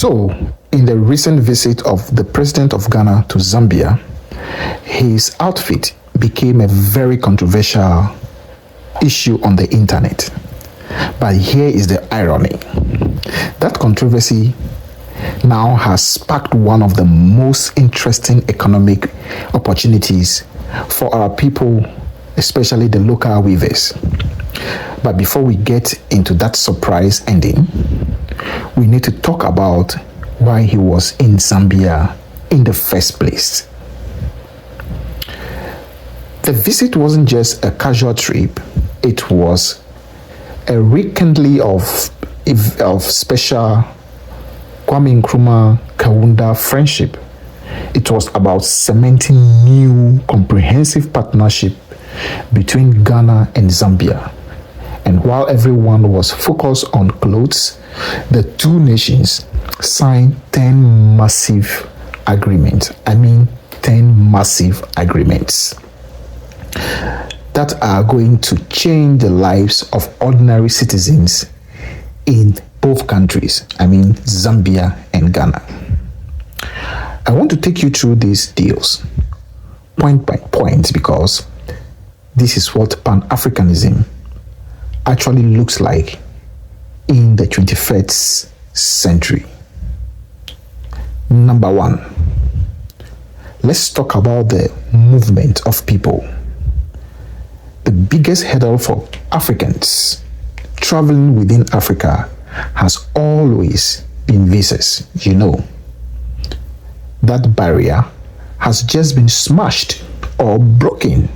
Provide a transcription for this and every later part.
So, in the recent visit of the president of Ghana to Zambia, his outfit became a very controversial issue on the internet. But here is the irony. That controversy now has sparked one of the most interesting economic opportunities for our people, especially the local weavers. But before we get into that surprise ending, we need to talk about why he was in Zambia in the first place. The visit wasn't just a casual trip, it was a rekindling of special Kwame Nkrumah Kaunda friendship. It was about cementing new comprehensive partnership between Ghana and Zambia. And while everyone was focused on clothes, the two nations signed 10 massive agreements. 10 massive agreements that are going to change the lives of ordinary citizens in both countries, Zambia and Ghana. I want to take you through these deals point by point because this is what Pan-Africanism actually looks like in the 21st century. Number one, let's talk about the movement of people. The biggest hurdle for Africans traveling within Africa has always been visas. That barrier has just been smashed or broken.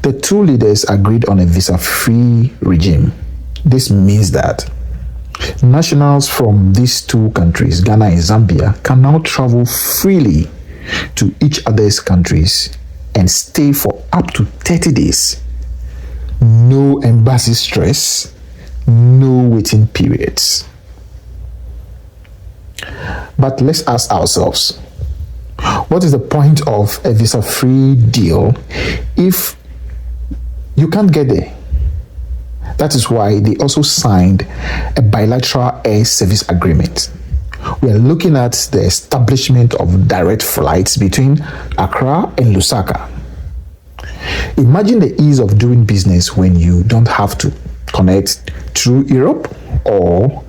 The two leaders agreed on a visa-free regime. This means that nationals from these two countries, Ghana and Zambia, can now travel freely to each other's countries and stay for up to 30 days. No embassy stress, no waiting periods. But let's ask ourselves, what is the point of a visa-free deal if you can't get there? That is why they also signed a bilateral air service agreement. We are looking at the establishment of direct flights between Accra and Lusaka. Imagine the ease of doing business when you don't have to connect through Europe or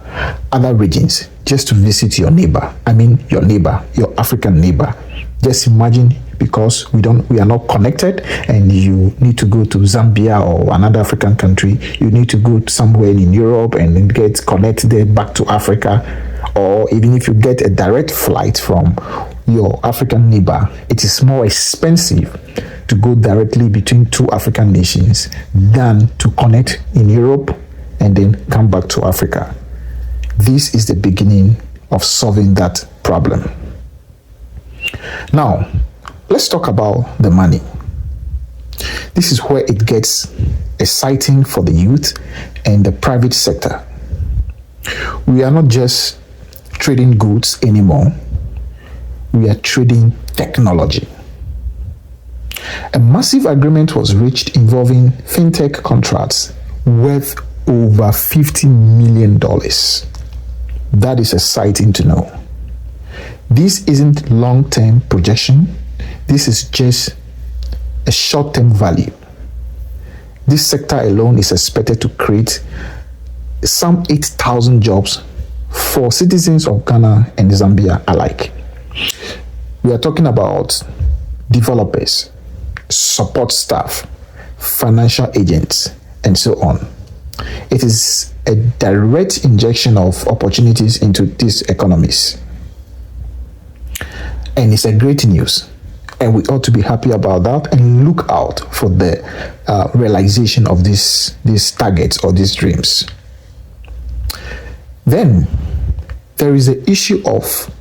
other regions just to visit your neighbor. Your African neighbor. Just imagine, because we are not connected and you need to go to Zambia or another African country, you need to go somewhere in Europe and get connected back to Africa. Or even if you get a direct flight from your African neighbor, it is more expensive to go directly between two African nations than to connect in Europe and then come back to Africa. This is the beginning of solving that problem. Now, let's talk about the money. This is where it gets exciting for the youth and the private sector. We are not just trading goods anymore. We are trading technology. A massive agreement was reached involving fintech contracts worth over $50 million. That is exciting to know. This isn't long-term projection. This is just a short-term value. This sector alone is expected to create some 8,000 jobs for citizens of Ghana and Zambia alike. We are talking about developers, support staff, financial agents, and so on. It is a direct injection of opportunities into these economies. And it's a great news. And we ought to be happy about that and look out for the realization of these targets or these dreams. Then there is the issue of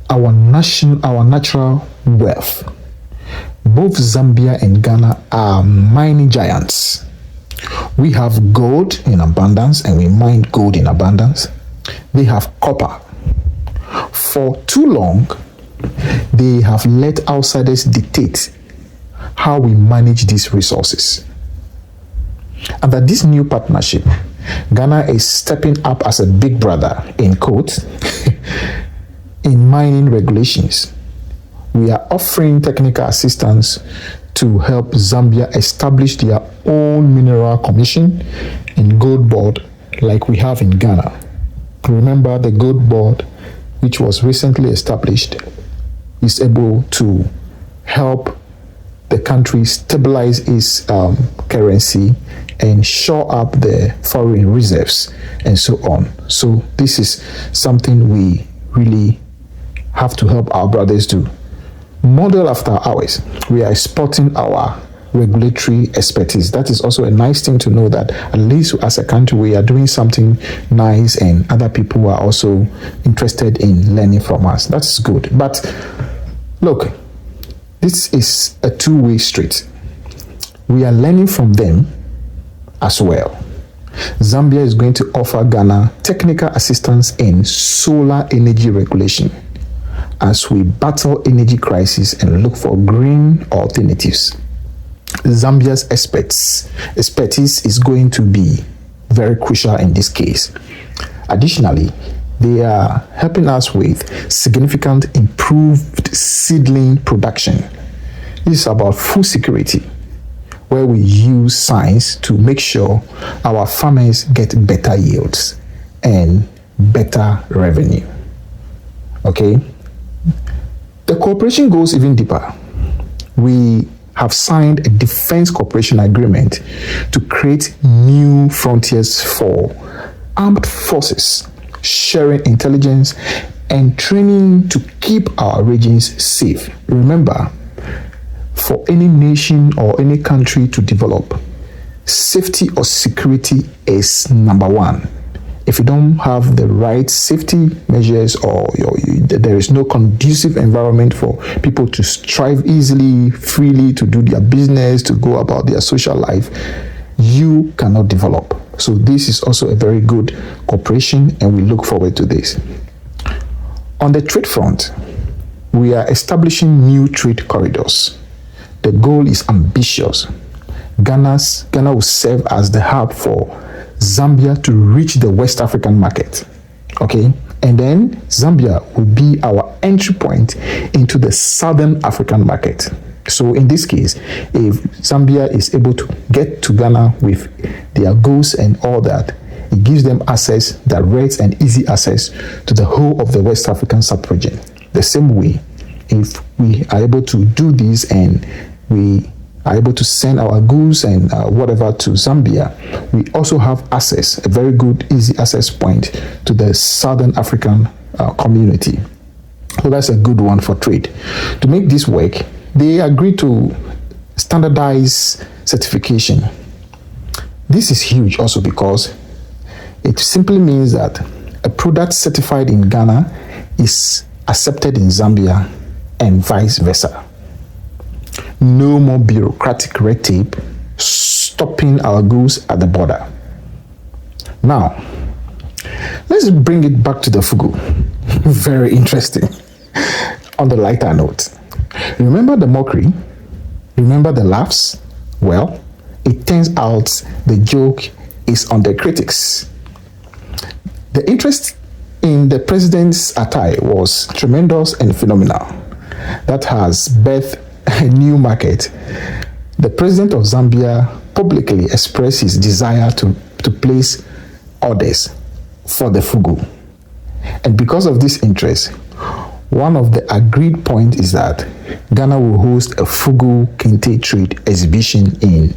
our natural wealth. Both Zambia and Ghana are mining giants. We have gold in abundance and we mine gold in abundance. They have copper. For too long, they have let outsiders dictate how we manage these resources. And that this new partnership Ghana is stepping up as a big brother, in quotes, in mining regulations. We are offering technical assistance to help Zambia establish their own mineral commission and gold board like we have in Ghana. Remember, the gold board, which was recently established, is able to help the country stabilize its currency and shore up the foreign reserves and so on. So this is something we really have to help our brothers do. Model after ours, we are exporting our regulatory expertise. That is also a nice thing to know, that at least as a country we are doing something nice and other people are also interested in learning from us. That's good. But look, this is a two-way street. We are learning from them as well. Zambia is going to offer Ghana technical assistance in solar energy regulation as we battle energy crisis and look for green alternatives. Zambia's expertise is going to be very crucial in this case. Additionally, they are helping us with significant improved seedling production. This is about food security, where we use science to make sure our farmers get better yields and better revenue. Okay? The cooperation goes even deeper. We have signed a defense cooperation agreement to create new frontiers for armed forces, sharing intelligence and training to keep our regions safe. Remember, for any nation or any country to develop, safety or security is number one. If you don't have the right safety measures, or there is no conducive environment for people to strive easily, freely, to do their business, to go about their social life, you cannot develop. So this is also a very good cooperation, and we look forward to this. On the trade front, we are establishing new trade corridors. The goal is ambitious. Ghana will serve as the hub for Zambia to reach the West African market. Okay? And then Zambia will be our entry point into the Southern African market. So in this case, if Zambia is able to get to Ghana with their goods and all that, it gives them access, direct and easy access to the whole of the West African sub-region. The same way, if we are able to do this and we are able to send our goods and whatever to Zambia, we also have access, a very good, easy access point to the Southern African community. So that's a good one for trade. To make this work, they agreed to standardize certification. This is huge also because it simply means that a product certified in Ghana is accepted in Zambia and vice versa. No more bureaucratic red tape stopping our goods at the border. Now, let's bring it back to the fugu. Very interesting. On the lighter note, remember the mockery? Remember the laughs? Well, it turns out the joke is on the critics. The interest in the president's attire was tremendous and phenomenal. That has birthed a new market. The president of Zambia publicly expressed his desire to place orders for the fugu. And because of this interest, one of the agreed points is that Ghana will host a fugu kente trade exhibition in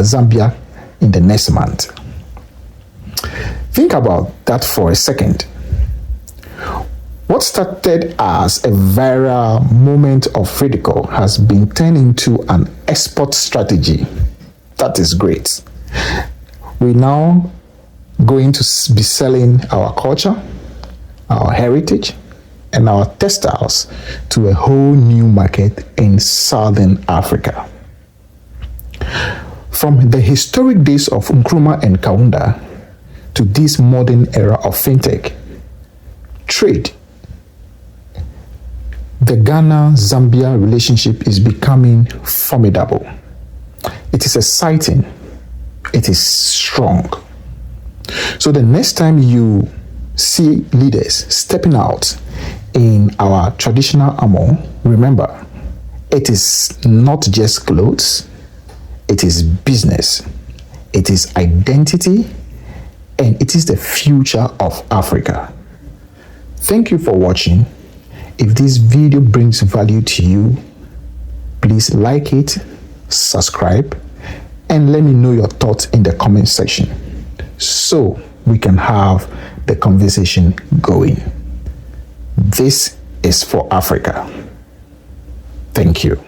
Zambia in the next month. Think about that for a second. What started as a viral moment of ridicule has been turned into an export strategy. That is great. We're now going to be selling our culture, our heritage, and our textiles to a whole new market in Southern Africa. From the historic days of Nkrumah and Kaunda to this modern era of fintech, trade, the Ghana-Zambia relationship is becoming formidable. It is exciting. It is strong. So the next time you see leaders stepping out in our traditional armor, remember, it is not just clothes, it is business, it is identity, and it is the future of Africa. Thank you for watching. If this video brings value to you, please like it, subscribe, and let me know your thoughts in the comment section so we can have the conversation going. This is for Africa. Thank you.